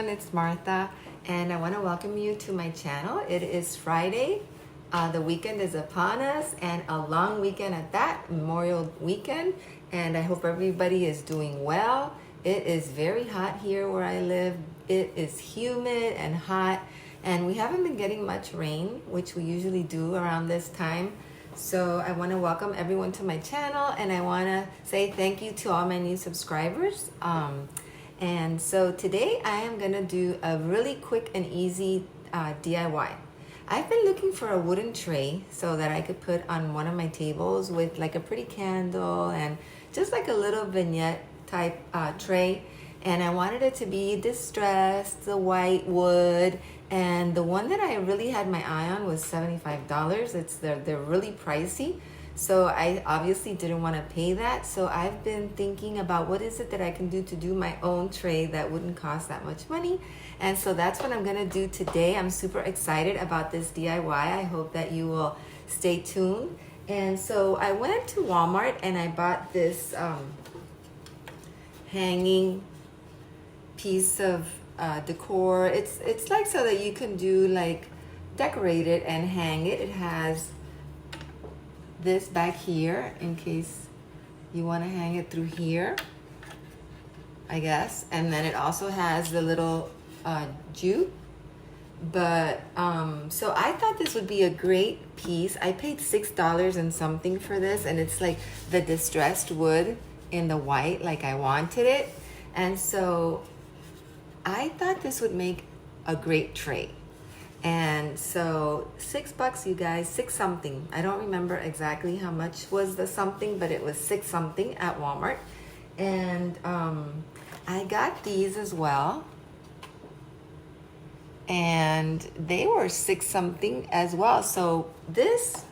everyone, it's Martha and I want to welcome you to my channel. It is Friday, the weekend is upon us and a long weekend at that, Memorial Weekend, and I hope everybody is doing well. It is very hot here where I live. It is humid and hot and we haven't been getting much rain, which we usually do around this time. So I want to welcome everyone to my channel and I want to say thank you to all my new subscribers. And so today I am going to do a really quick and easy DIY. I've been looking for a wooden tray so that I could put on one of my tables with like a pretty candle and just like a little vignette type tray. And I wanted it to be distressed, the white wood, and the one that I really had my eye on was $75. They're really pricey. So I obviously didn't want to pay that. So I've been thinking about what is it that I can do to do my own tray that wouldn't cost that much money. And so that's what I'm going to do today. I'm super excited about this DIY. I hope that you will stay tuned. And so I went to Walmart and I bought this hanging piece of decor. It's like so that you can do like decorate it and hang it. It has this back here in case you want to hang it through here, I guess. And then it also has the little jute. But so I thought this would be a great piece. I paid $6 and something for this, and it's like the distressed wood in the white like I wanted it. And so I thought this would make a great tray. And so $6, you guys, six something. I don't remember exactly how much was the something, but it was six something at Walmart. And I got these as well. And they were six something as well. So this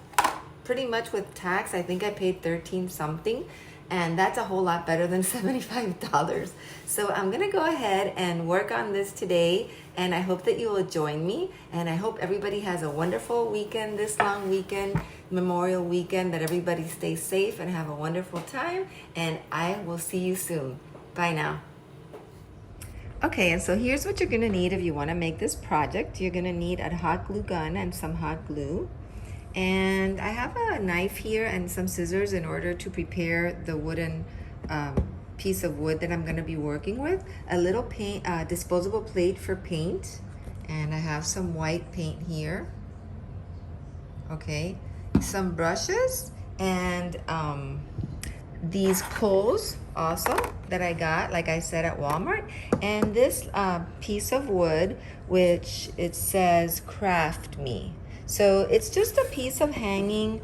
pretty much with tax, I think I paid 13 something. And that's a whole lot better than $75. So I'm gonna go ahead and work on this today, and I hope that you will join me, and I hope everybody has a wonderful weekend, this long weekend, Memorial Weekend, that everybody stays safe and have a wonderful time, and I will see you soon. Bye now. Okay, and so here's what you're gonna need if you wanna make this project. You're gonna need a hot glue gun and some hot glue. And I have a knife here and some scissors in order to prepare the wooden piece of wood that I'm going to be working with. A little paint, disposable plate for paint, and I have some white paint here. Okay, some brushes and these poles also that I got, like I said, at Walmart. And this piece of wood, which it says "Craft Me." So it's just a piece of hanging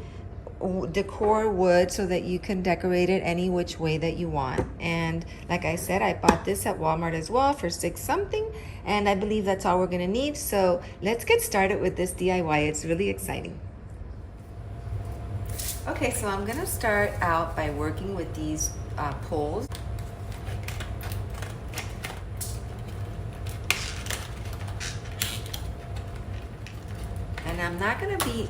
decor wood so that you can decorate it any which way that you want. And like I said, I bought this at Walmart as well for six something, and I believe that's all we're gonna need. So let's get started with this DIY. It's really exciting. Okay, so I'm gonna start out by working with these poles. And I'm not going to be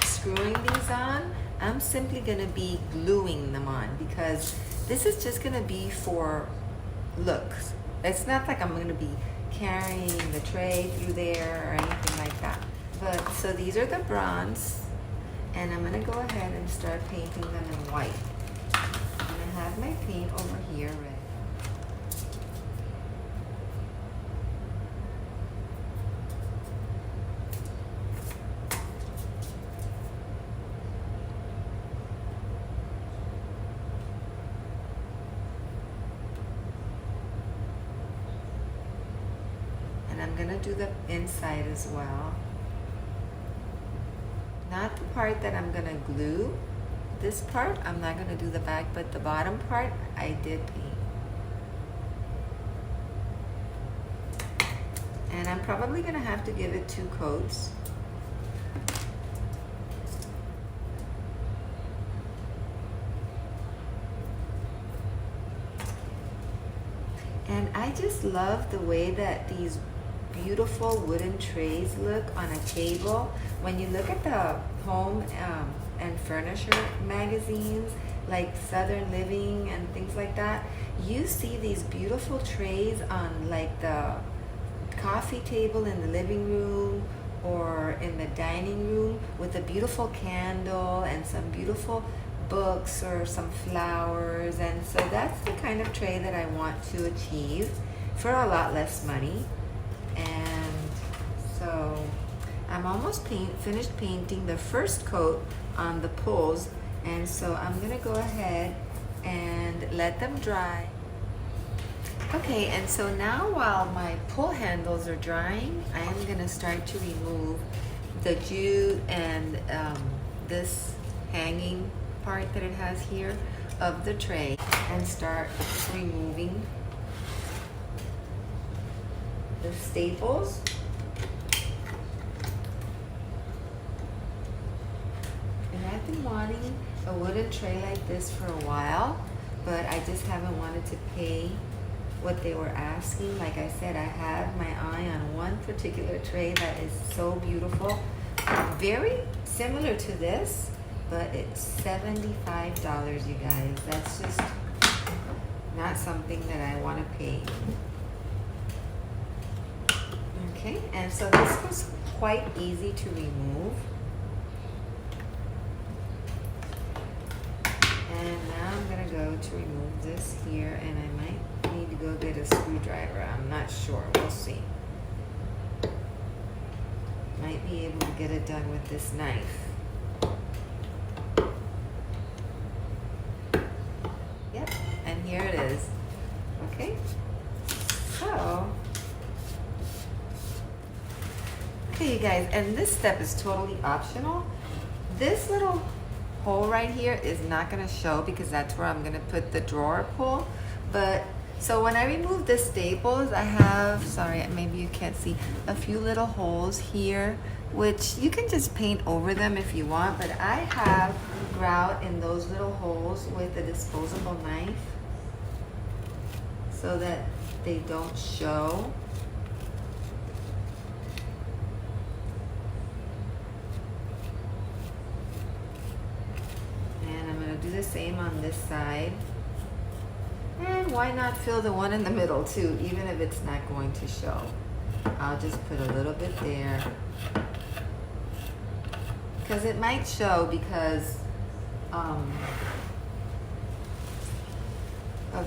screwing these on. I'm simply going to be gluing them on because this is just going to be for looks. It's not like I'm going to be carrying the tray through there or anything like that. But so these are the bronze, and I'm going to go ahead and start painting them in white. I'm going to have my paint over here ready. And I'm gonna do the inside as well. Not the part that I'm gonna glue. This part, I'm not gonna do the back, but the bottom part, I did paint. And I'm probably gonna have to give it 2 coats. And I just love the way that these beautiful wooden trays look on a table. When you look at the home and furniture magazines, like Southern Living and things like that, you see these beautiful trays on like the coffee table in the living room or in the dining room with a beautiful candle and some beautiful books or some flowers. And so that's the kind of tray that I want to achieve for a lot less money. And so I'm almost finished painting the first coat on the pulls, and so I'm gonna go ahead and let them dry. Okay, and so now while my pull handles are drying, I am gonna start to remove the jute and this hanging part that it has here of the tray, and start removing the staples. And I've been wanting a wooden tray like this for a while, but I just haven't wanted to pay what they were asking. Like I said, I have my eye on one particular tray that is so beautiful, very similar to this, but it's $75, you guys. That's just not something that I want to pay. Okay, and so this was quite easy to remove. And now I'm gonna go to remove this here, and I might need to go get a screwdriver. I'm not sure, we'll see. Might be able to get it done with this knife. Yep, and here it is. Okay, so, okay you guys, and this step is totally optional. This little hole right here is not going to show because that's where I'm going to put the drawer pull. But so when I remove the staples, I have, sorry, maybe you can't see, a few little holes here, which you can just paint over them if you want, but I have grout in those little holes with a disposable knife so that they don't show. Do the same on this side, and why not fill the one in the middle too, even if it's not going to show. I'll just put a little bit there because it might show because of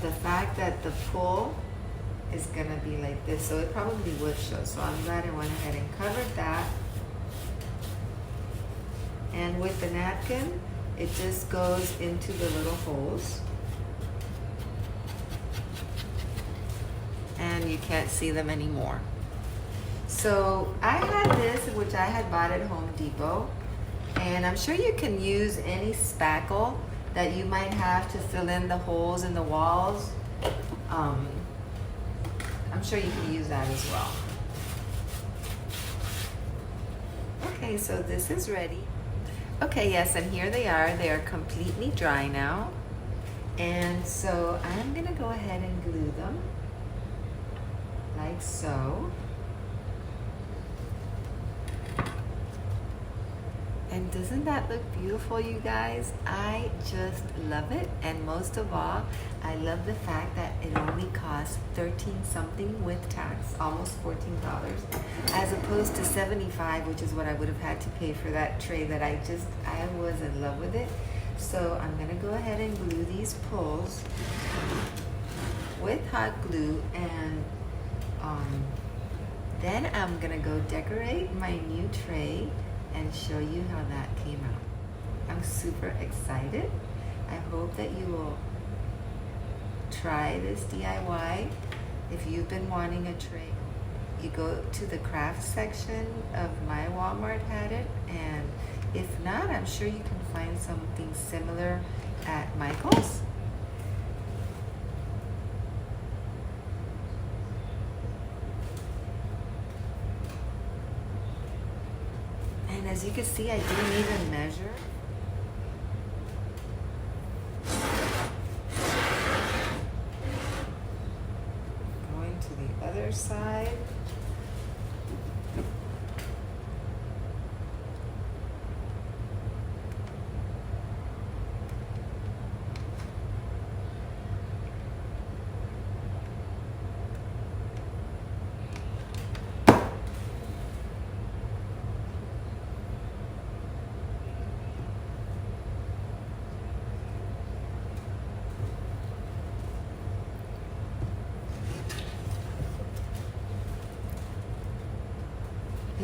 the fact that the pull is gonna be like this, so it probably would show. So I'm glad I went ahead and covered that. And with the napkin, it just goes into the little holes. And you can't see them anymore. So I had this, which I had bought at Home Depot. And I'm sure you can use any spackle that you might have to fill in the holes in the walls. I'm sure you can use that as well. Okay, so this is ready. Okay, yes, and here they are. They are completely dry now. And so I'm gonna go ahead and glue them like so. And doesn't that look beautiful, you guys? I just love it. And most of all, I love the fact that it only costs 13 something with tax, almost $14, as opposed to 75, which is what I would have had to pay for that tray that I was in love with it. So I'm gonna go ahead and glue these pulls with hot glue, and then I'm gonna go decorate my new tray and show you how that came out. I'm super excited. I hope that you will try this DIY. If you've been wanting a tray, you go to the craft section of my Walmart had it, and if not, I'm sure you can find something similar at Michael's. And as you can see, I didn't even measure. Going to the other side.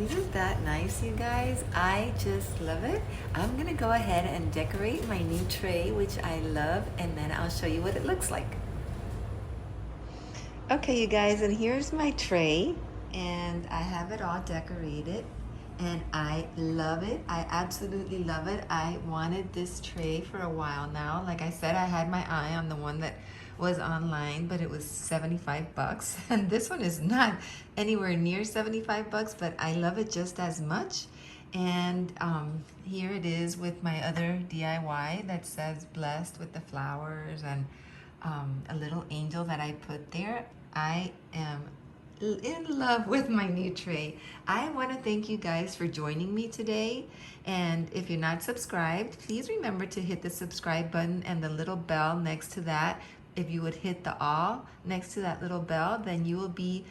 Isn't that nice, you guys? I just love it. I'm gonna go ahead and decorate my new tray, which I love, and then I'll show you what it looks like. Okay, you guys, and here's my tray, and I have it all decorated, and I love it. I absolutely love it. I wanted this tray for a while now. Like I said, I had my eye on the one that was online, but it was 75 bucks, and this one is not anywhere near 75 bucks, but I love it just as much. And here it is with my other DIY that says blessed with the flowers and a little angel that I put there. I am in love with my new tray. I want to thank you guys for joining me today. And if you're not subscribed, please remember to hit the subscribe button and the little bell next to that. If you would hit the all next to that little bell, then you will be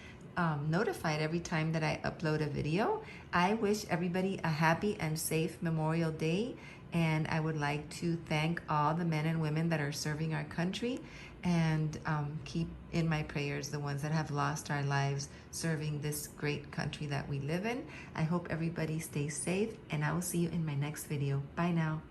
notified every time that I upload a video. I wish everybody a happy and safe Memorial Day, and I would like to thank all the men and women that are serving our country, and keep in my prayers the ones that have lost our lives serving this great country that we live in. I hope everybody stays safe, and I will see you in my next video. Bye now.